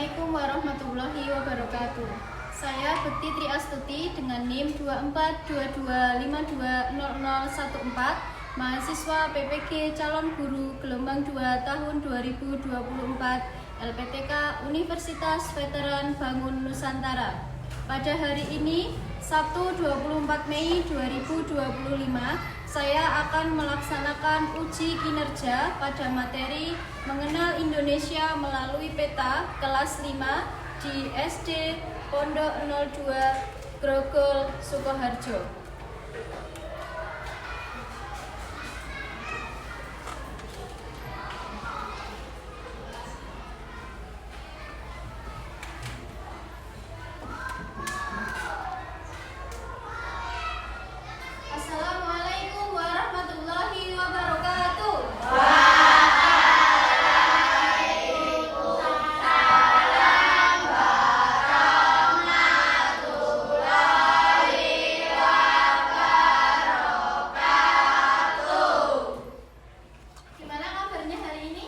Assalamualaikum warahmatullahi wabarakatuh. Saya Bekti Tri Astuti dengan NIM 2422520014, mahasiswa PPG Calon Guru Gelombang 2 tahun 2024 LPTK Universitas Veteran Bangun Nusantara. Pada hari ini, Sabtu 24 Mei 2025, saya akan melaksanakan uji kinerja pada materi Mengenal Indonesia melalui Peta kelas 5 di SD Pondok 02 Grogol, Sukoharjo. Assalamualaikum warahmatullahi wabarakatuh. Gimana kabarnya hari ini?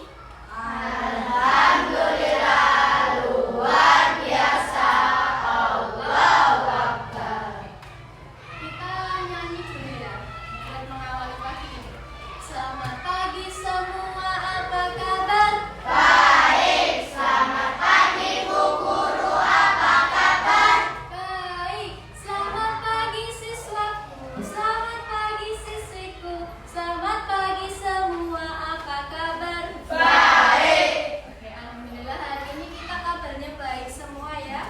Alhamdulillah, luar biasa. Allahu Akbar. Kita nyanyi dulu ya, buat mengawali pagi ini. Selamat pagi semua, apa kabar? Baik, selamat pagi Bu Guru, apa kabar? Baik, selamat pagi siswaku, selamat pagi siswiku, selamat pagi semua, apa kabar? Baik. Oke, alhamdulillah hari ini kita kabarnya baik semua ya.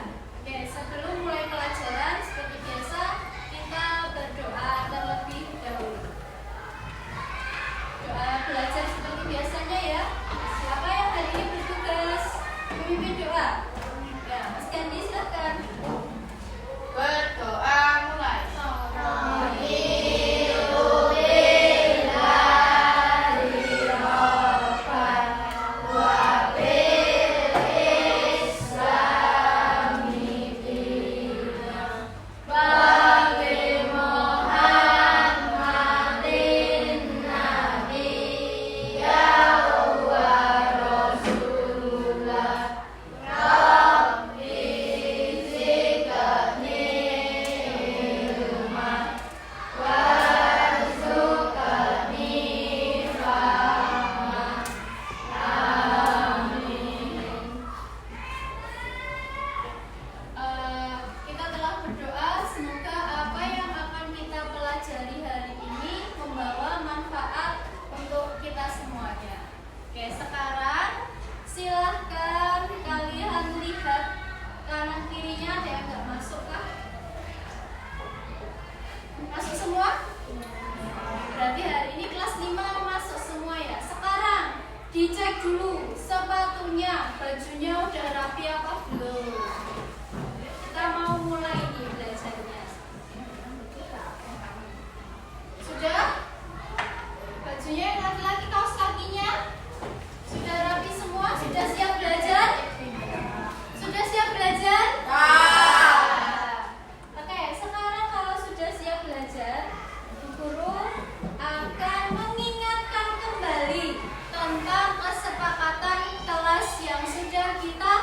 Oke, sebelum mulai pelajaran seperti biasa kita berdoa terlebih dahulu. Doa belajar seperti biasanya ya. Siapa yang hari ini bertugas memimpin doa? Ya, Mas Kandi silakan. Berdoa mulai. Kita telah berdoa, semoga apa yang akan kita pelajari hari ini membawa manfaat untuk kita semuanya. Oke, sekarang silahkan kalian lihat kanan kirinya, ada yang nggak masuk kah? Masuk semua? Berarti hari ini kelas 5 masuk semua ya. Sekarang dicek dulu sepatunya, bajunya udah rapi apa belum? Kita mau mulai nih belajarnya. Sudah? Bajunya yang laki-laki, kaos kakinya sudah rapi semua? Sudah siap belajar? Sudah siap belajar? Oke, sekarang kalau sudah siap belajar, Bu Guru akan mengingatkan kembali tentang kesepakatan kelas yang sudah kita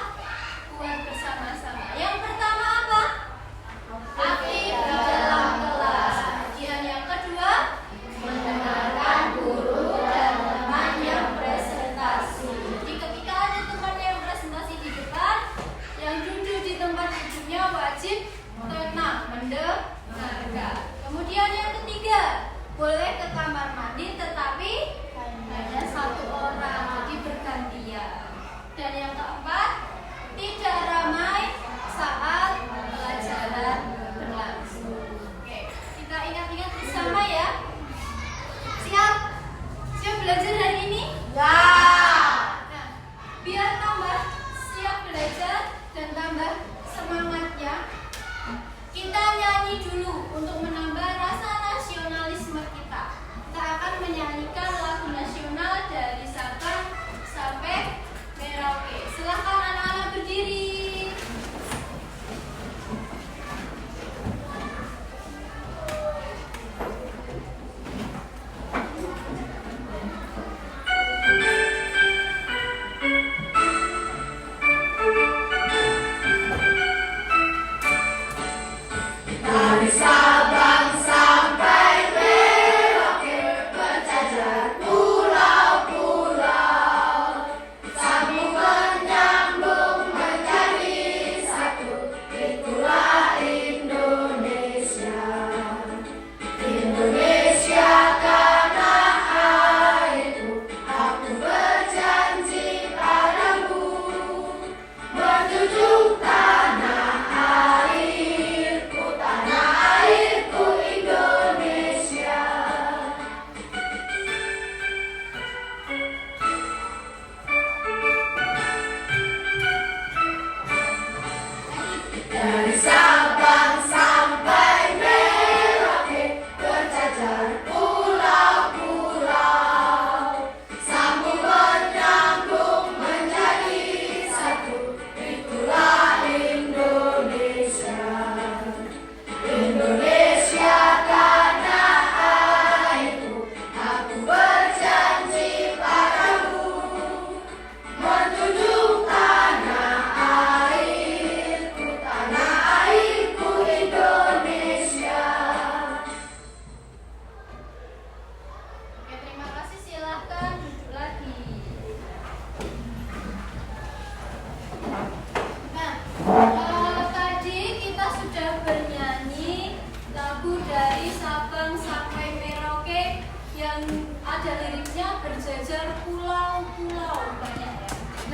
buat bersama-sama.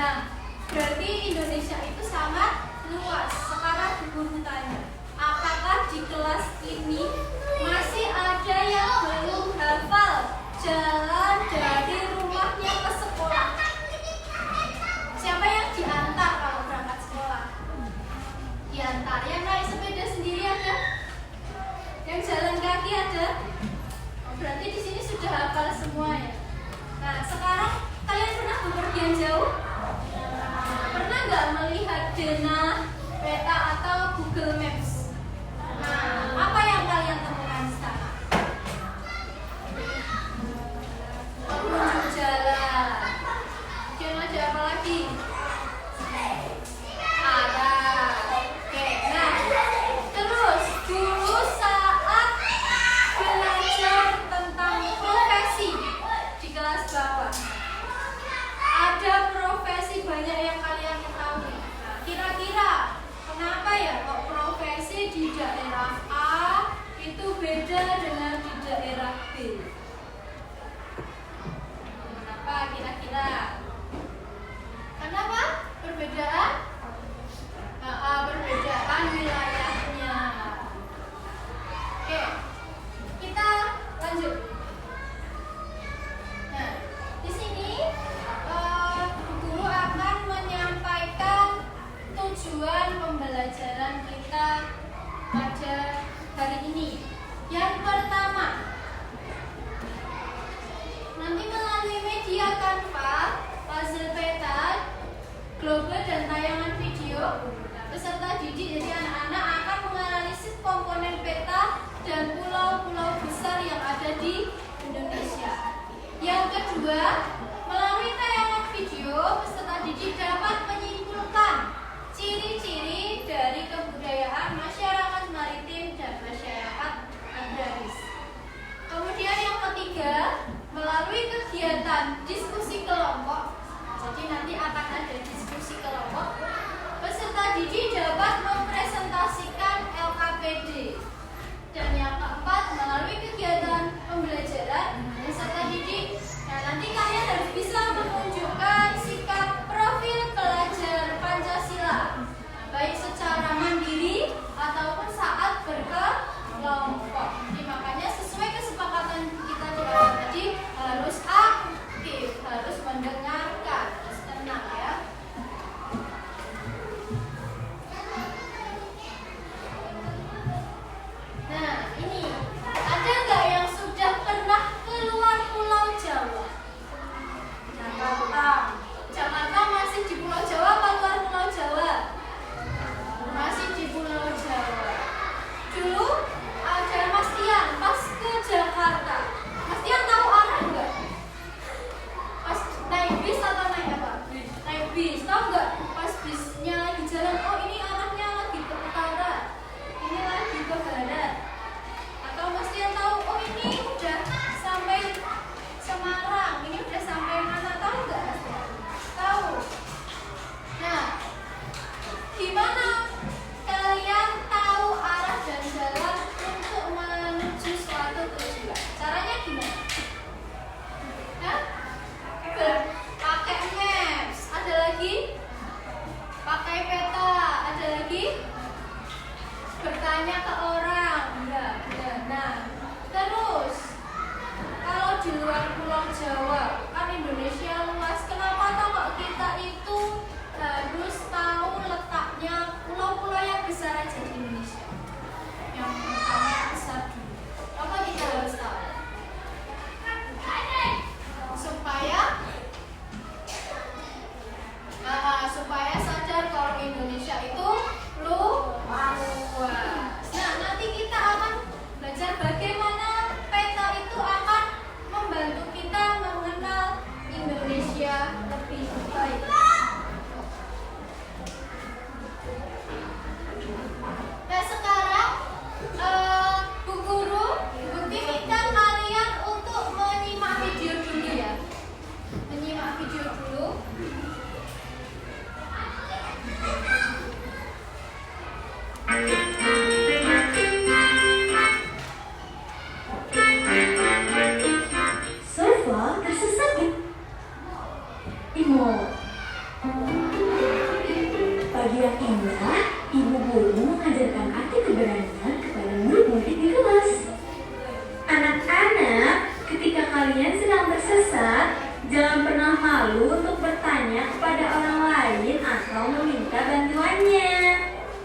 Nah, berarti Indonesia itu sangat luas. Sekarang guru tanya, apakah di kelas ini masih ada yang belum hafal jalan dari rumahnya ke sekolah? Siapa yang diantar kalau berangkat sekolah? Diantar. Yang naik sepeda sendiri ada? Yang jalan kaki ada? Oh, berarti di sini sudah hafal semua ya. Nah, sekarang kalian pernah bepergian jauh? Pernah nggak melihat denah, peta atau Google Maps? Nah, apa yang kalian temukan di sana? Penunjuk jalan. Kemudian ada apa lagi? Ada. Oke, nah, terus dulu saat belajar tentang profesi di kelas bawah, ada profesi banyak yang kalian ketahui. Nah, kira-kira kenapa ya kok profesi di daerah A itu beda dengan di daerah B? Kenapa kira-kira? Kenapa? Perbedaan? Perbedaan wilayahnya. Oke, kita lanjut. Nah, di sini guru akan menyampaikan tujuan pembelajaran kita pada hari ini. Yang pertama, nanti melalui media Canva, puzzle peta, globe dan tayangan video, peserta didik jadi anak-anak akan menganalisis komponen peta dan pulau-pulau besar yang ada di Indonesia. Yang kedua, melalui tayangan video, peserta didik dapat menyimpulkan ciri-ciri dari kebudayaan masyarakat maritim dan masyarakat agraris. Kemudian yang ketiga, melalui kegiatan diskusi kelompok, jadi nanti akan ada diskusi kelompok, peserta didik dapat mempresentasikan LKPD. Dan yang keempat, melalui kegiatan pembelajaran peserta didik, nah nanti kalian harus bisa menunjukkan sikap profil pelajar Pancasila, baik secara mandiri ataupun saat berkelompok. Jadi makanya sesuai kesepakatan kita di awal tadi, harus aktif, harus mendengarkan, harus tenang ya. Nah, ini ada nggak yang sudah pernah keluar Pulau Jawa? Jakarta masih di Pulau Jawa apa luar Pulau Jawa? Masih di Pulau Jawa. Dulu ada Mas Tian pas ke Jakarta. Mas Tian tahu arah nggak? Pas naik bis atau naik apa? Naik bis. Tahu nggak? Pas bisnya lagi jalan, oh ini arahnya lagi ke utara, ini lagi ke barat. Atau Mas Tian tahu, oh ini udah sampai Semarang, ini udah sampai mana? Tahu nggak? Tahu. Nah, gimana kalian tahu arah dan jalan untuk menuju suatu tujuan? Caranya gimana? Hah? Pakai maps. Ada lagi? Pakai peta. Ada lagi? Bertanya ke orang. Enggak. Nah, terus kalau di luar Pulau Jawa, kan Indonesia luas. Kenapa kok kita itu harus tahu letaknya pulau-pulau yang besar aja di Indonesia? Yang pertama besar dulu. Apa kita harus tahu? Supaya sadar kalau Indonesia itu luas. Nah, nanti kita akan belajar bagaimana peta itu akan membantu kita mengenali Jangan pernah malu untuk bertanya kepada orang lain atau meminta bantuannya.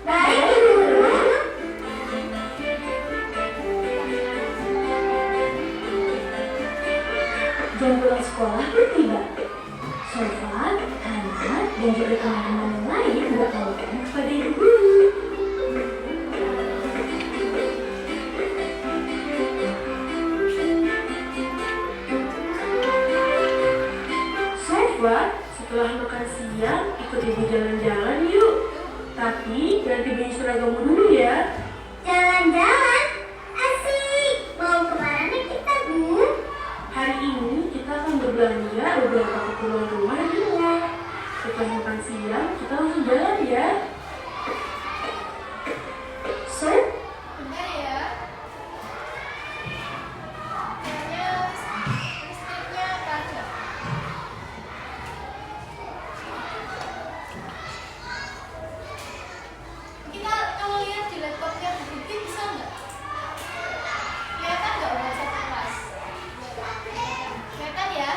Baik, Guru. Jam pulang sekolah pun tiba. Sofa, Hana, dan juga teman-teman yang lain bertanya kepada ibu guru. Sofa, setelah makan siang, ikut ibu jalan-jalan yuk. Tapi ganti baju seragammu dulu ya. Jalan-jalan? Asik. Mau kemana kita, Bu? Hari ini kita akan berbelanja beberapa keperluan rumah di mall. Setelah makan siang, kita langsung jalan ya. Sir, Bentar ya. Kayaknya listriknya padam. Kita kalau lihat di laptopnya Bu Titi bisa nggak? Kelihatan nggak WhatsApp kelas? Kelihatan ya?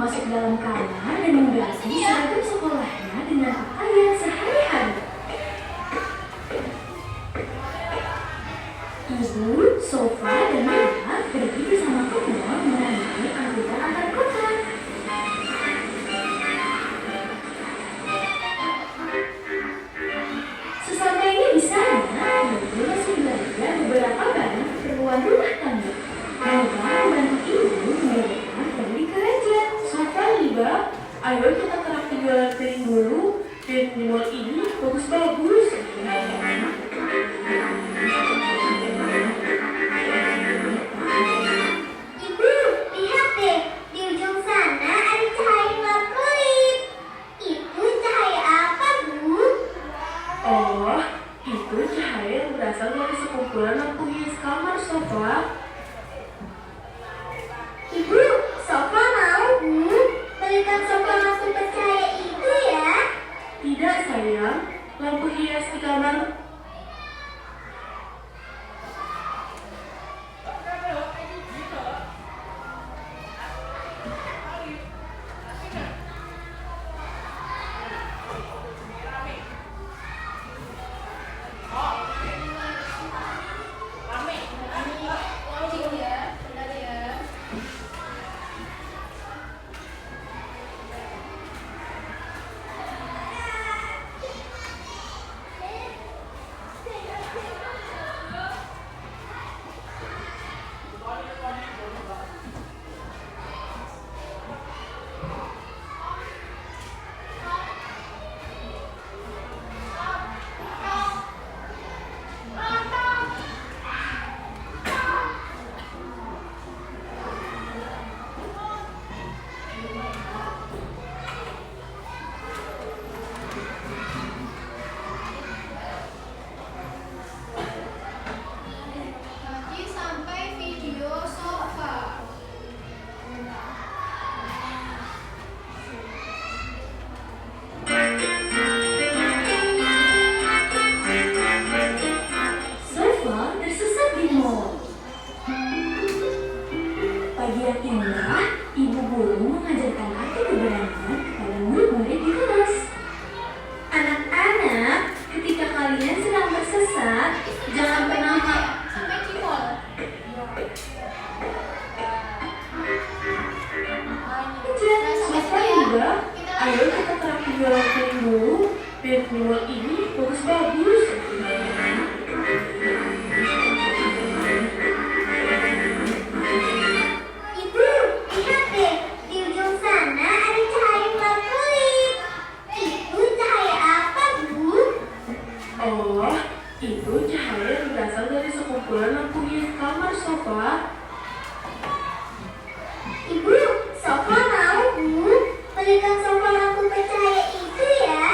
masuk dalam kamar dan mengganti seragam sekolahnya dengan pakaian sehari-hari. Ibu, Sofa, dan Mama pergi bersama ke mall menemani angkutan antar kota. Sesampainya di sana, ibu masih belanja beberapa barang keperluan rumah tangga. Mama membantu ibu menyiapkan pergi kerja. Sofa, Liba, ayo kita terapi jualan piring dulu. Piring di mall ini bagus-bagus. Ibu, lihat deh. Di ujung sana ada cahaya kelap-kelip. Itu cahaya apa, Bu? Oh, itu cahaya yang berasal dari sekumpulan lampu hias kamar, Sofa. Ibu, Sofa mau, Bu? Belikan Sofa lampu bercahaya itu ya. Tidak, sayang. Lampu hias di kamar. Loading ya, bentar ya. Lagi sampai video sofa. Sofa tersesat di mall. Pagi yang indah, ibu guru mengajarkan arti keberanian kepada murid-murid di kelas. Anak-anak, ketika kalian sedang tersesat, jangan pernah Sampai di mall. Jangan Sofa juga. Ayo kita terapi jualan piring dulu. Piring di mall ini bagus-bagus. Ibu, lihat deh. Di ujung sana ada cahaya kelap-kelip. Itu cahaya apa, Bu? Oh, itu cahaya yang berasal dari sekumpulan lampu hias kamar, Sofa. Ibu, Sofa mau, Bu? Belikan Sofa lampu bercahaya itu ya.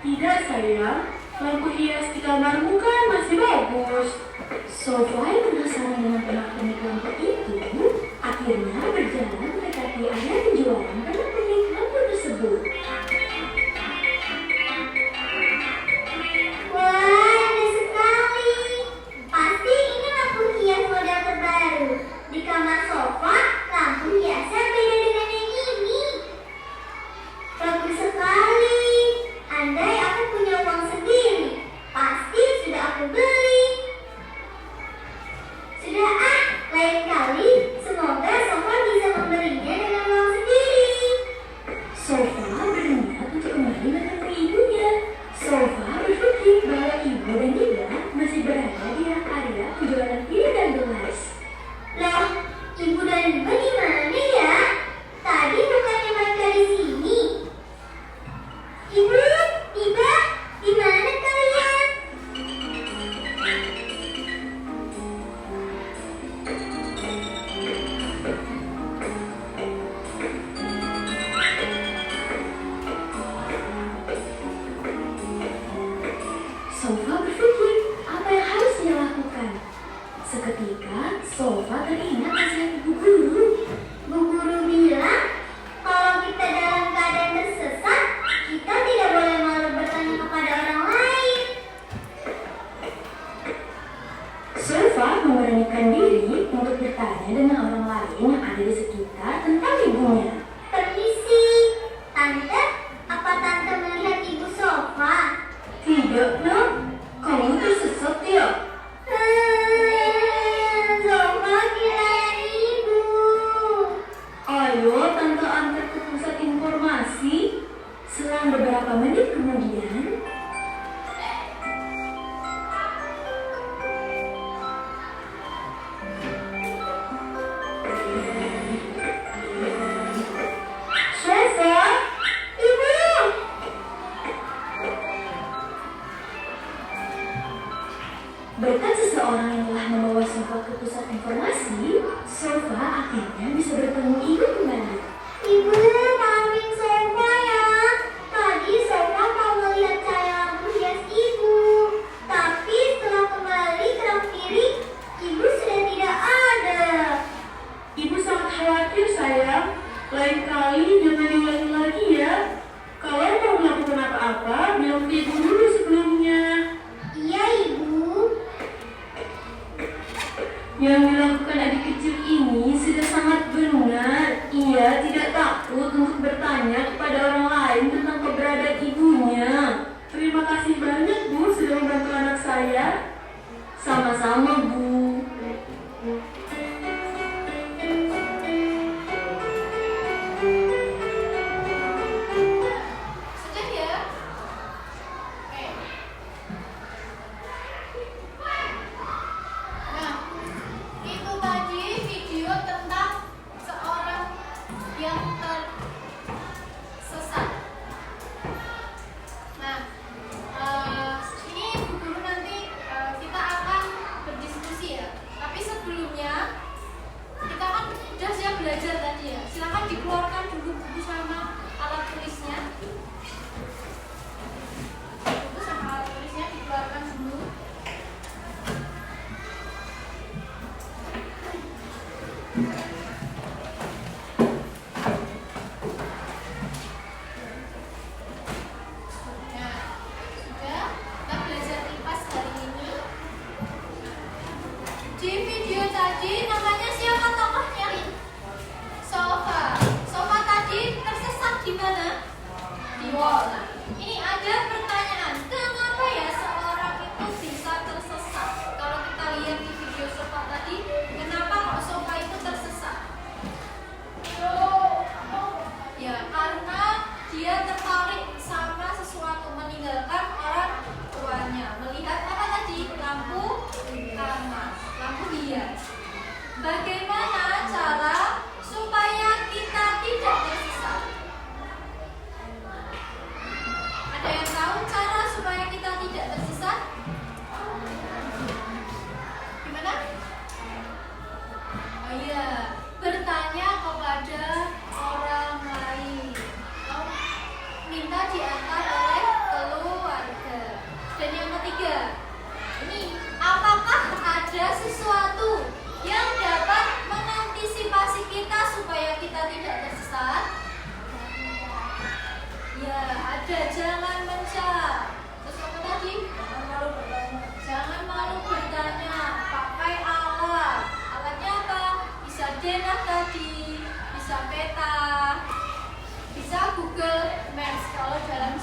Tidak, sayang. Lampu hias di kamarmu kan masih bagus. Sofa yang penasaran dengan pernak-pernik lampu itu akhirnya berjalan mendekati area penjualan pernak-pernik lampu tersebut. Sofa berpikir bahwa ibu dan Nida masih berada di area kejuaraan ini dan gelas. Loh, ibu dan Ibu di mana ya? Tadi bukannya mereka di sini. Ibu, Iba, di mana kalian? Sofa berpikir apa yang harus dia lakukan. Seketika, Sofa teringat nasihat ibu guru. Bu guru bilang, kalau kita dalam keadaan tersesat, kita tidak boleh malu bertanya kepada orang lain. Sofa memberanikan diri untuk bertanya dengan orang lain yang ada di sekitar tentang ibunya. Permisi, Tante, apa Tante melihat Ibu Sofa? Tidak, Nak. Kamu tersesat ya? Sofa kirain Ibu. Ayo, Tante antar ke pusat informasi. Selang beberapa menit kemudian, Sofa, Ibu. berkat seseorang yang telah membawa Sofa ke pusat informasi, Sofa akhirnya bisa bertemu ibu kembali. Ibu, maafin Sofa ya. Tadi Sofa mau melihat cahaya lampu hias Ibu. Tapi setelah kembali ke rak kiri, Ibu sudah tidak ada. Ibu sangat khawatir, sayang. Lain kali jangan diulangi lagi ya. Kalau mau melakukan apa-apa, bilang ke ibu dulu sebelumnya. Iya, Ibu. Yang dilakukan adik kecil ini sudah sangat benar. Ia tidak takut untuk bertanya kepada orang lain tentang keberadaan ibunya. Terima kasih banyak, Bu, sudah membantu anak saya. Sama-sama, Bu. Sudah ya? Oke. Nah, itu tadi video tentang seorang yang tersesat. Nah, ini Bu Guru nanti kita akan berdiskusi ya. Tapi sebelumnya kita kan sudah siap belajar tadi ya. Silakan dikeluarkan dulu buku sama alat tulisnya. Buku sama alat tulisnya dikeluarkan dulu. Nah, sudah kita belajar IPAS hari ini. Di video tadi namanya siapa tokohnya? Sofa. Sofa tadi tersesat di mana? Di wall. Nah, ini ada pertanyaan. Kenapa ya seorang itu bisa tersesat? Kalau kita lihat di video Sofa tadi, kenapa kok Sofa itu tersesat? Ya, karena dia tertarik sama sesuatu, meninggalkan orang tuanya. Melihat apa tadi? Lampu kamar, lampu hias. Bagaimana cara supaya kita tidak tersesat? Ada yang tahu cara supaya kita tidak tersesat? Gimana? Oh iya, bertanya kepada orang lain. Minta diantar oleh keluarga. Dan yang ketiga, ini apakah ada sesuatu yang dapat mengantisipasi kita supaya kita tidak tersesat? Ya, ada. Jangan mencak. Terus apa tadi? Jangan malu bertanya. Pakai alat. Alatnya apa? Bisa denah tadi, bisa peta, bisa Google Maps kalau dalam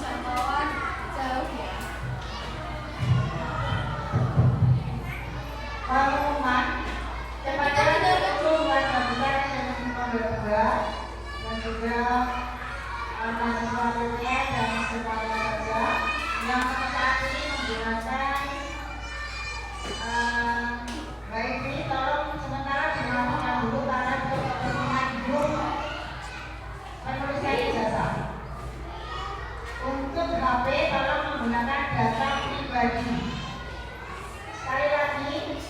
menggunakan data pribadi. Sekali lagi,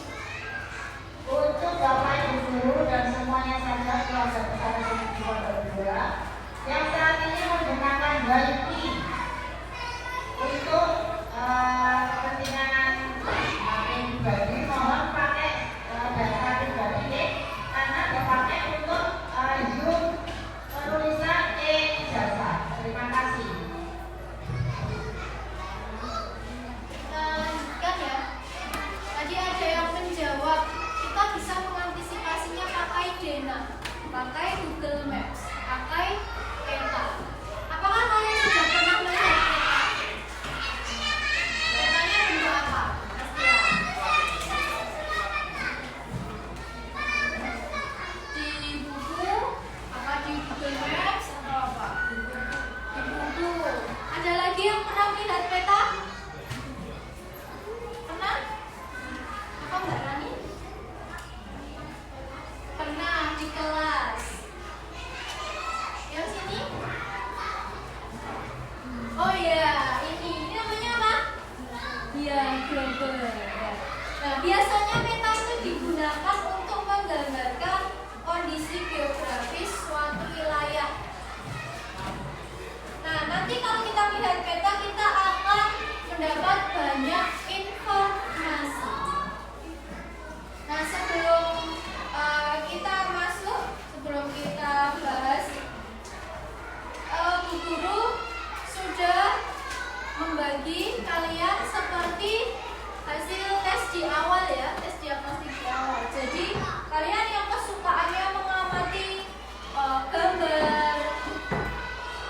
untuk Bapak Ibu guru dan semuanya saja keluarga besar di Pondok 2 yang saat ini menggunakan WiFi untuk kepentingan pribadi, mohon pakai data pribadi karena dipakai untuk Zoom penulisan ijazah. Terima kasih. Kita lanjutkan ya. Tadi ada yang menjawab, kita bisa mengantisipasinya pakai Dena, pakai Google Maps, pakai peta. Apakah kalian sudah pernah melihat peta? Petanya bentuk apa? Di buku, apa di Google Maps atau apa? Di buku. Ada lagi yang pernah melihat peta? Pernah? Apa Mbak Rani? Pernah di kelas. Yang sini? Oh iya, ini namanya apa? Iya, global. Nah, biasanya peta itu digunakan untuk menggambarkan kondisi geografis suatu wilayah. Nah, nanti kalau kita melihat peta, kita akan mendapat banyak informasi. Nah, sebelum kita masuk, sebelum kita bahas, Bu Guru sudah membagi kalian seperti hasil tes di awal ya, tes diagnostik di awal. Jadi kalian yang kesukaannya mengamati gambar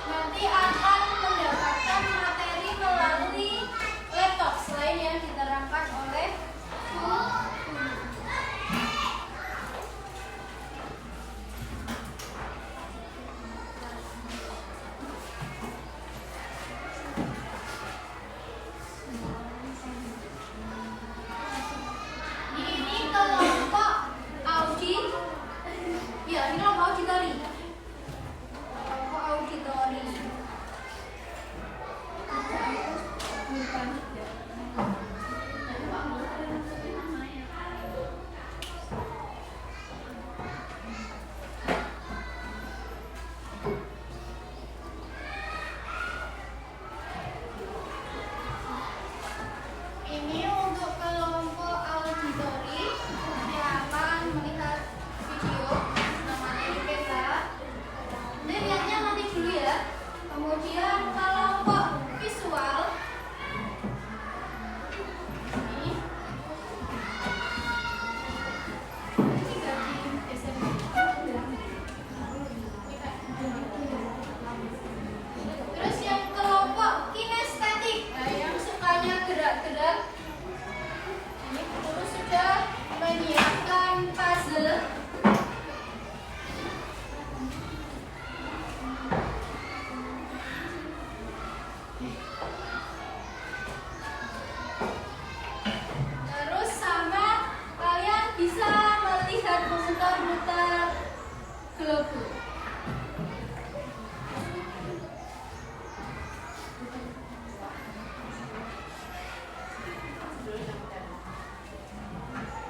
nanti akan mendapatkan materi melalui laptop selain yang diterangkan oleh Bu Guru. Ini kelompok audit, ya ini kelompok auditori. Kelompok auditori. Ini untuk kelompok auditori yang akan melihat video namanya di peta. Ini lihatnya nanti dulu ya. Kemudian kelompok visual ini terus yang kelompok kinestetik, nah yang sukanya gerak-gerak. Ini guru sudah menyiapkan puzzle. Terus sama kalian bisa melihat muter-muter globe.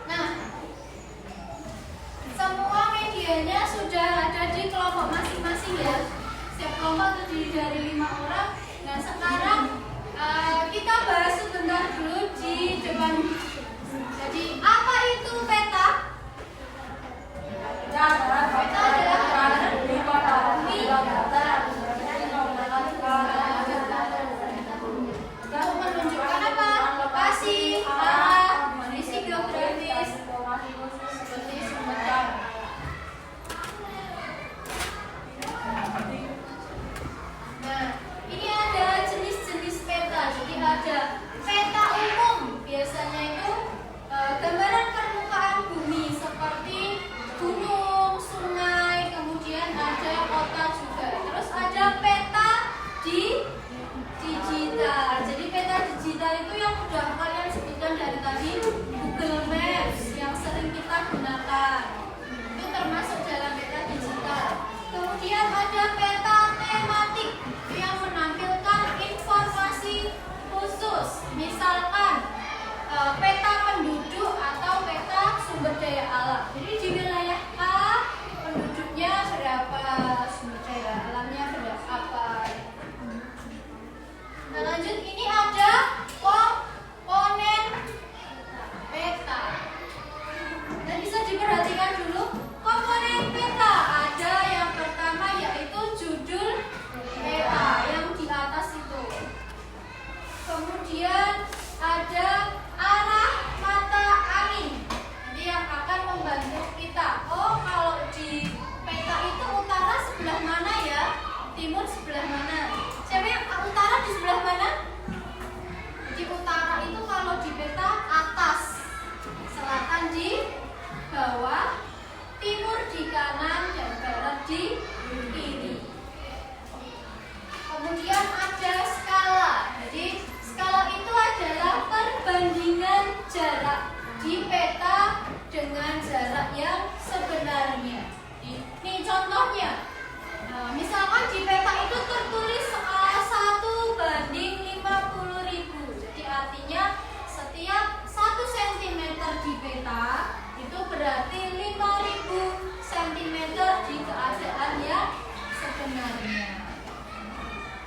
Nah, semua medianya sudah ada di kelompok masing-masing ya. Setiap kelompok terdiri dari 5 orang. Nah, sekarang kita bahas sebentar dulu di depan. Jadi, apa itu peta? Peta adalah gambaran berupa bumi, untuk menunjukkan apa? Lokasi, arah, kondisi geografis, seperti sumber daya. Nah, ini ada jenis-jenis peta. Jadi ada peta umum, biasanya itu gambaran permukaan bumi seperti gunung, sungai, kemudian ada kota juga. Terus ada peta digital. Jadi peta digital itu yang sudah kalian sebutkan dari tadi, Google Maps yang sering kita gunakan. Itu termasuk dalam peta digital. Kemudian ada peta tematik yang menampilkan informasi khusus Kemudian ada arah mata angin, nanti yang akan membantu kita. Oh, kalau di peta itu utara sebelah mana ya? Timur sebelah mana? Siapa yang utara di sebelah mana? Di utara itu kalau di peta atas, selatan di bawah, timur di kanan, dan barat di kiri. Kemudian ada skala. Jadi skala itu adalah perbandingan jarak di peta dengan jarak yang sebenarnya. Ini contohnya. Nah, misalkan di peta itu tertulis 1:50.000. Jadi artinya setiap 1 cm di peta itu berarti 5.000 cm di keadaan yang sebenarnya.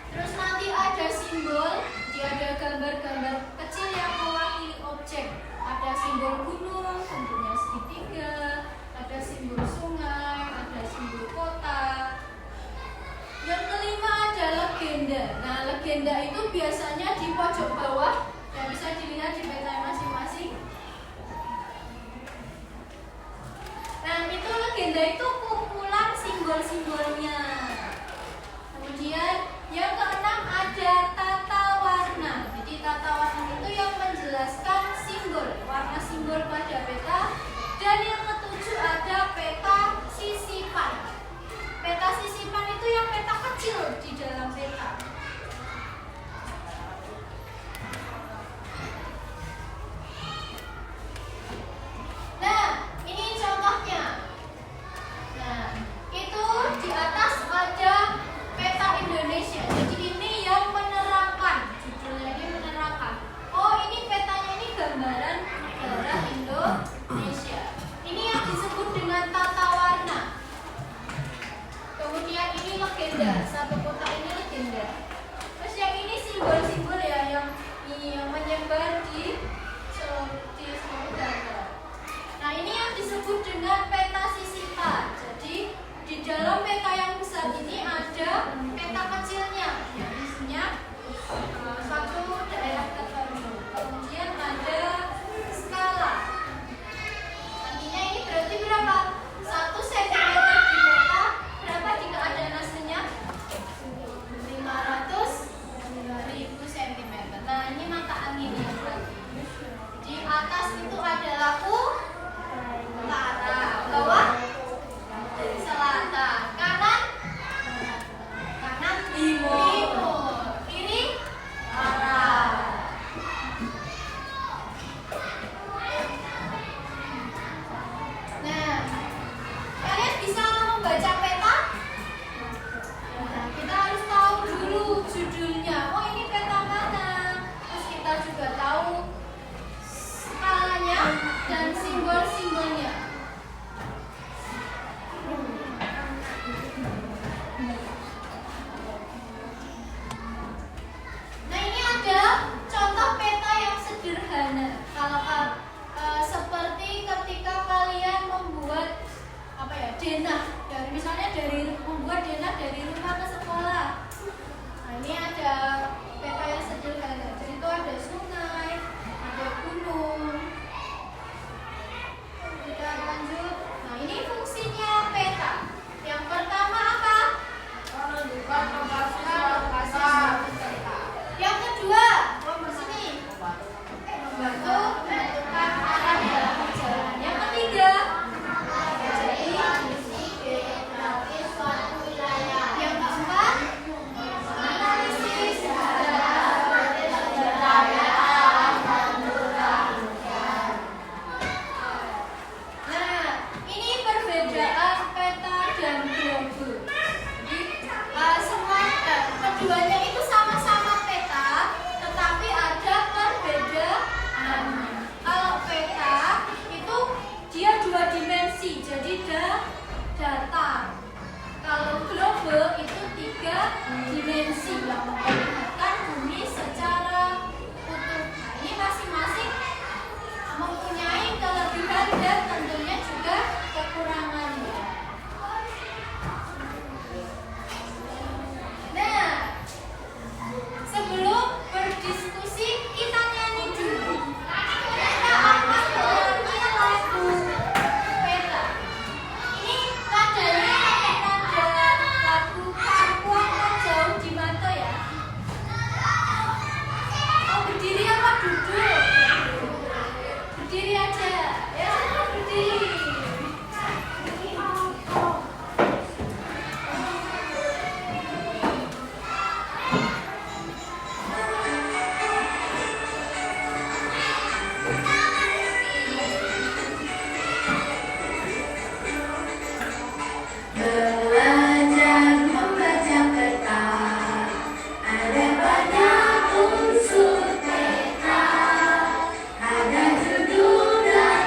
Terus nanti ada simbol, jadi ada gambar-gambar kecil yang mewakili objek. Ada simbol gunung, bentuknya segitiga, ada simbol sungai, ada simbol kota. Yang kelima ada legenda. Nah, legenda itu biasanya di pojok bawah dan bisa dilihat di peta masing-masing. Nah, itu legenda itu kumpulan simbol-simbolnya. Kemudian yang keenam ada tata warna. Jadi tata warna itu yang menjelaskan simbol, warna simbol pada peta. Dan yang ketujuh ada peta sisipan. Peta sisipan itu yang peta kecil di dalam peta. Nah, ini contohnya. Nah, itu di atas ada peta Indonesia. Jadi ini yang menerangkan, judulnya ini menerangkan. Oh, ini petanya ini gambaran negara Indonesia. Ini yang disebut dengan tata warna. Kemudian ini legenda, satu kota ini legenda. Terus yang ini simbol-simbol ya yang menyebar di seluruh gambar. Nah, ini yang disebut dengan peta sisipan. Jadi di dalam peta yang besar ini ada peta kecilnya yang isinya satu daerah tertentu. Kemudian ada skala. Nantinya ini berarti berapa? 1 cm di peta berapa di keadaan aslinya? 500.000 cm. Nah, ini mata angin yang tadi. Di atas itu adalah utara, bawah selatan, kanan timur, kiri barat. Nah, kalian bisa membaca peta? Nah, kita harus tahu dulu judulnya. Oh, ini peta mana? Terus kita juga tahu skalanya dan simbol-simbolnya. Nah, ini ada contoh peta yang sederhana. Kalau seperti ketika kalian membuat denah, misalnya membuat denah dari rumah ke sekolah. Nah, ini ada peta yang sederhana. Jadi itu ada sungai, ada gunung. Kita lanjut. Nah, ini fungsinya peta. Yang pertama apa? Menentukan lokasi peta. Yang kedua, di sini membantu menentukan arah dalam perjalanan. Yang ketiga, yang keempat, analisis Nah, ini perbedaan peta dan globe. Jadi keduanya itu sama-sama peta, tetapi ada perbedaannya. Kalau peta itu dia 2 dimensi, jadi datar. Kalau globe itu 3 dimensi yang memperlihatkan bumi secara utuh. Nah, ini masing-masing mempunyai kelebihan dan tentunya juga kekurangannya. Nah, sebelum berdiskusi, berdiri aja. Ya, berdiri. Belajar membaca peta, ada banyak unsur peta, ada judul dan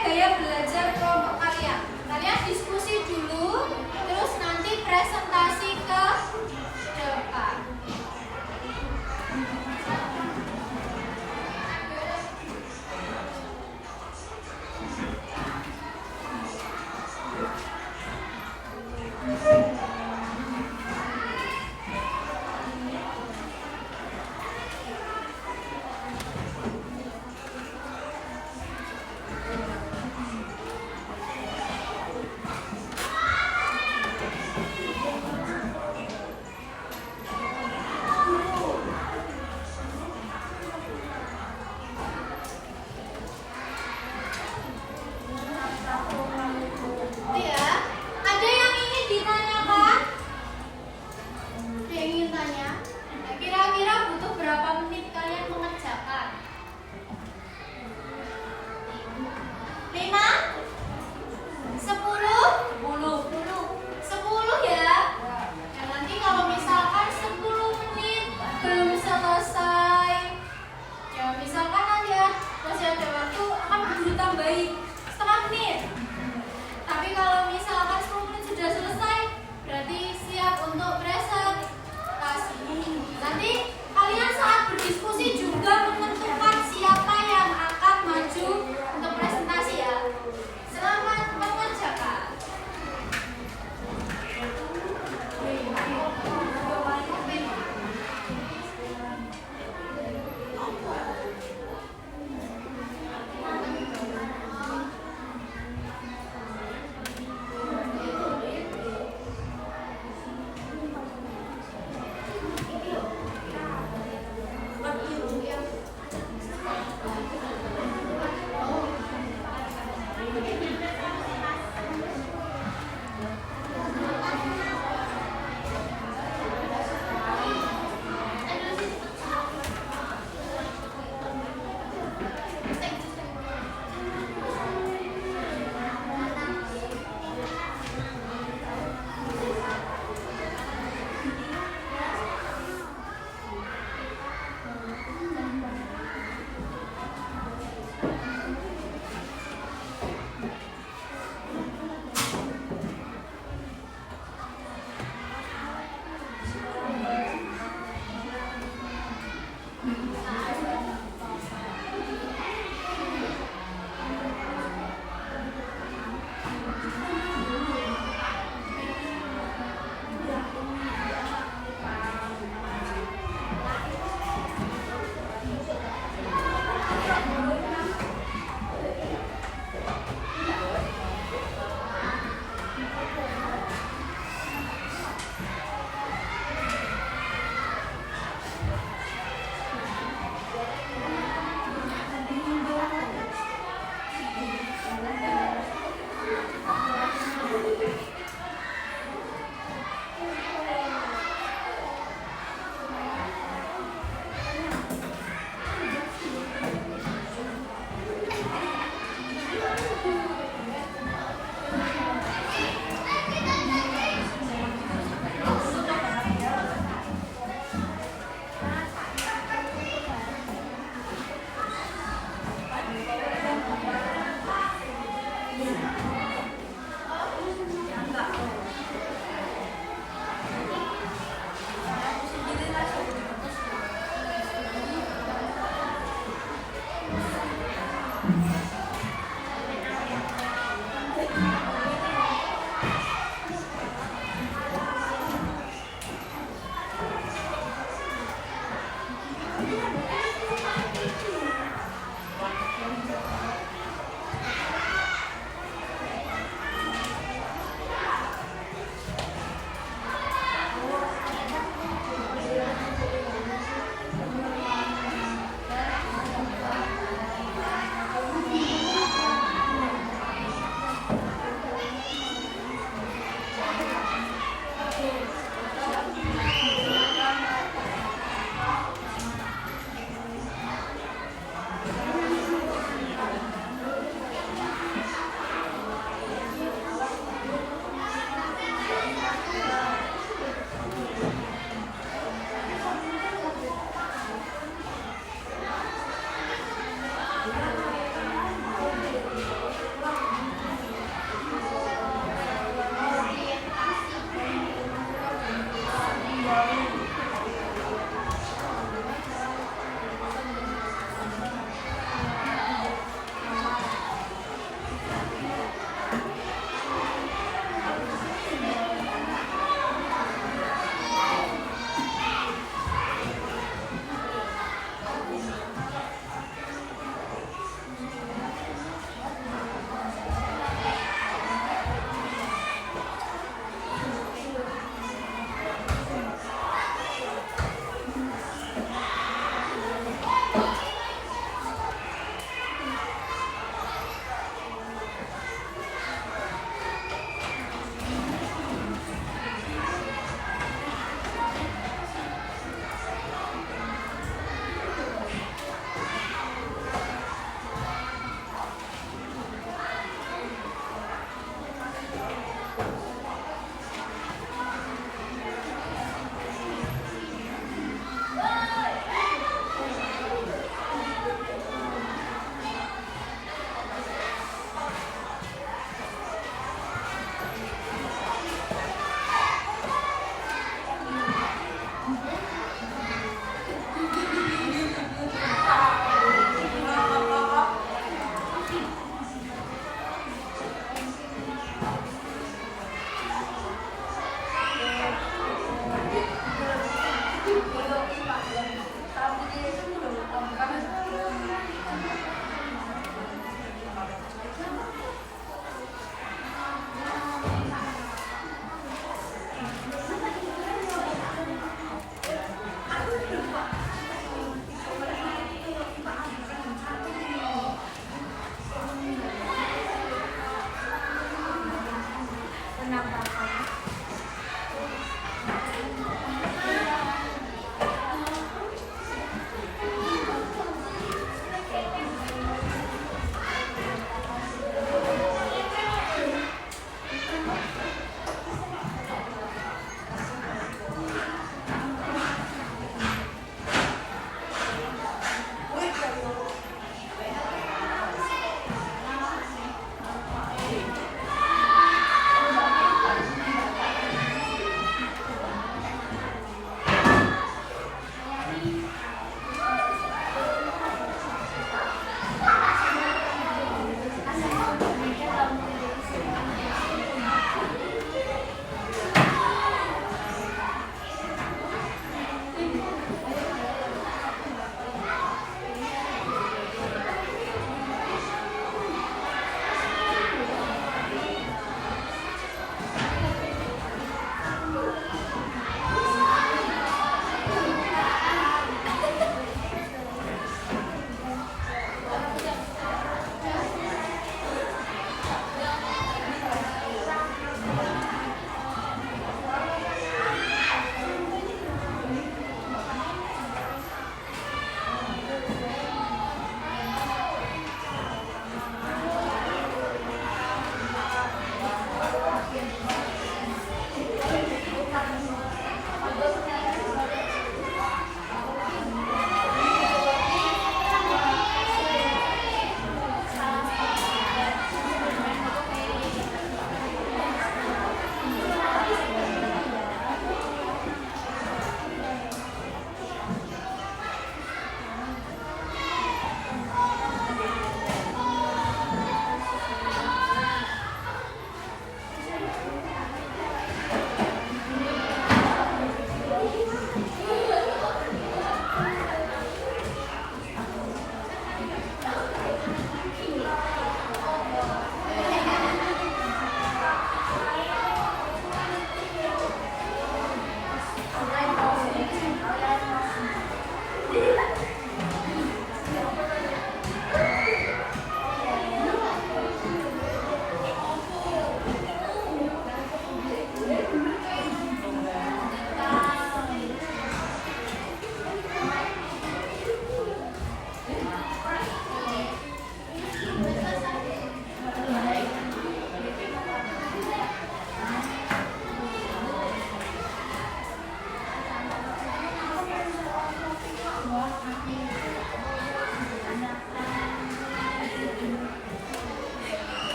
gaya belajar kelompok kalian. Kalian diskusi dulu, terus nanti presentasi ke depan. Ya, ada yang ingin ditanyakan? Ada yang ingin tanya? Nah, kira-kira butuh berapa menit kalian mengerjakan? 5? 10? 10 ya? Ya nanti kalau misalkan 10 menit belum selesai, ya misalkan aja masih ada waktu, akan ditambahi setengah menit. Tapi kalau misalkan 10 menit sudah selesai, berarti siap untuk presentasi. Nanti kalian saat berdiskusi juga menentukan siapa yang akan maju untuk presentasi ya. Selamat mengerjakan.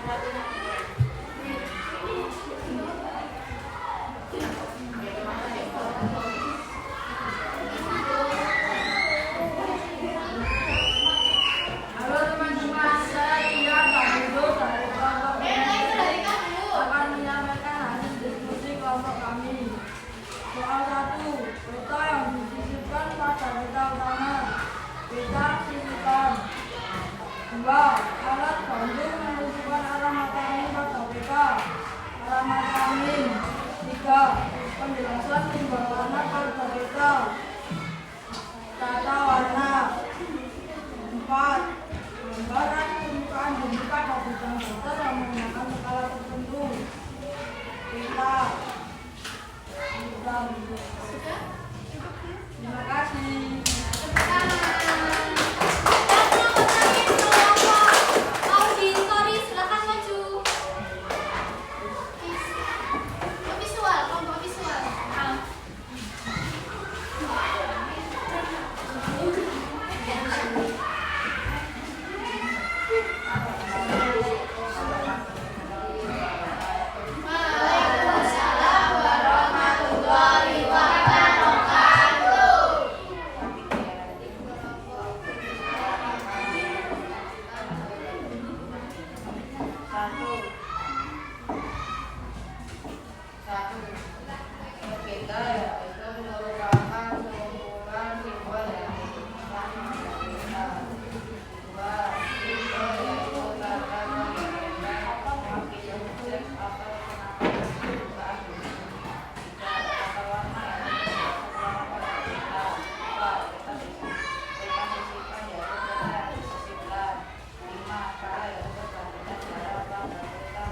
Halo teman-teman, saya Tia Pak Wido dari kelompok akan menyampaikan hasil diskusi kelompok kami. Soal 1, peta yang disisipkan pada peta utama. Peta sisipan. 2, alat bantu menentukan arah mata angin pada peta. Arah mata angin. 3, penjelasan simbol warna pada peta. Tata warna. 4, gambaran permukaan bumi pada bidang datar yang menggunakan skala tertentu. Peta. Sudah? Terima kasih. Auditori, silakan maju. Visual, kelompok visual. Waalaikumsalam warahmatullahi wabarakatuh. Kita itu merupakan kumpulan simbol yang disebutkan pada peta. 2, simbol yaitu tata menginginkan wakil objek atau penampilan permukaan bumi. 3, tata warna yang disebutkan pada peta. 4, peta sisipan yaitu peta yang disisipkan. 5, skala yaitu perbandingan jarak pada peta.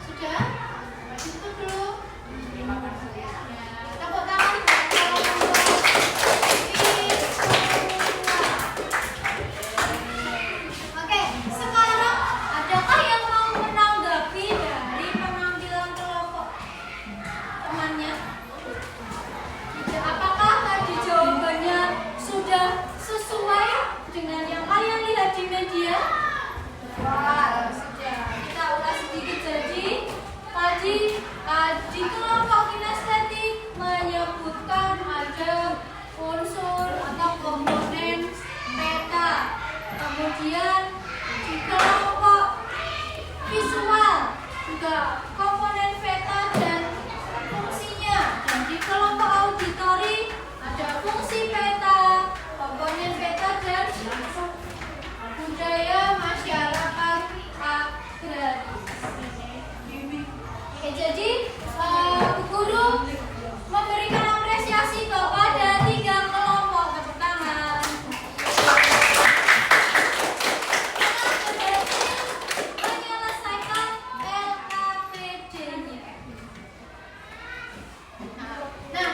Sudah? Tutup dulu. Terima kasih. Ya, tepuk tangan buat kelompok visual. Oke, sekarang adakah yang mau menanggapi dari penampilan kelompok temannya? Tidak. Apakah tadi jawabannya sudah sesuai dengan yang kalian lihat di media? Wah, sudah. Kita ulas sedikit. Jadi tadi di kelompok kinestetik menyebutkan ada unsur atau komponen peta. Kemudian di kelompok visual juga komponen peta dan fungsinya. Dan di kelompok auditori ada fungsi peta, komponen peta dan budaya masyarakat agraris. Oke, jadi Bu Guru memberikan apresiasi kepada 3 kelompok. Tepuk tangan. Telah berhasil menyelesaikan LKPD-nya. Nah,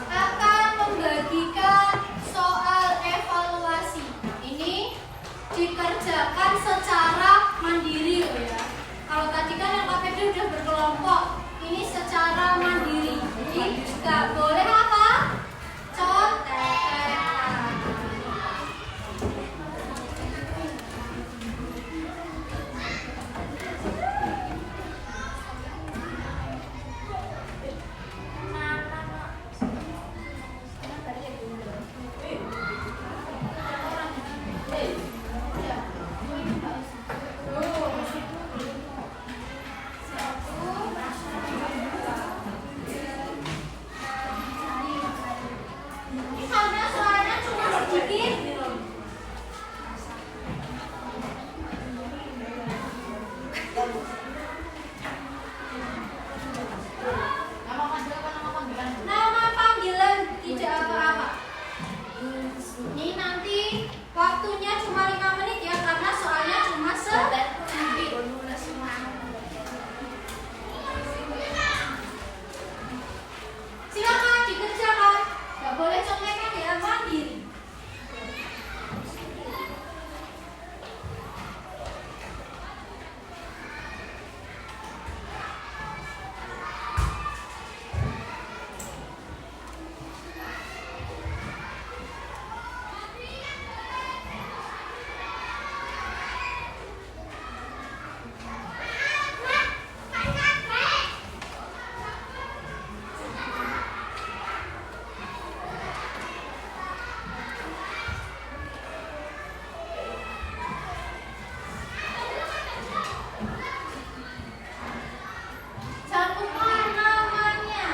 akan membagikan soal evaluasi. Ini dikerjakan secara mandiri loh ya. Kalau tadi kan yang KPD udah berkelompok, ini secara mandiri. Jadi nggak boleh apa? Contekan. Ini karena soalnya cuma sedikit. Nama panggilan tidak apa-apa. Ini nanti waktunya cuma 5 menit ya, karena soalnya cuma sedikit. Silakan dikerjakan. Nggak boleh contekan ya, mandiri. Cantumkan namanya.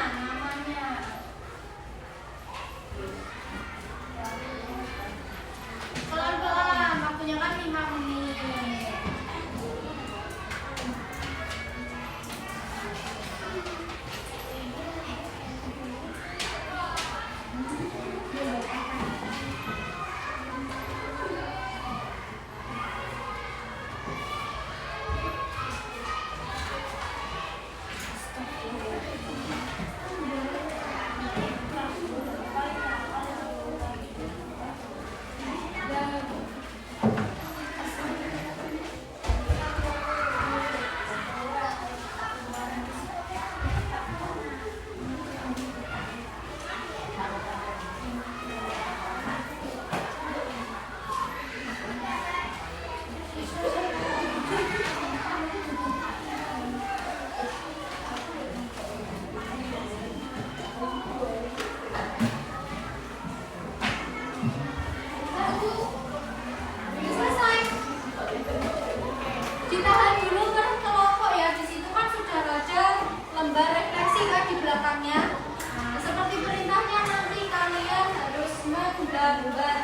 Pelan-pelan, waktunya kan 5 menit. Selesai. Ditahan dulu per kelompok ya. Di situ kan sudah ada lembar refleksi kan di belakangnya. Nah, seperti perintahnya nanti kalian harus menggambar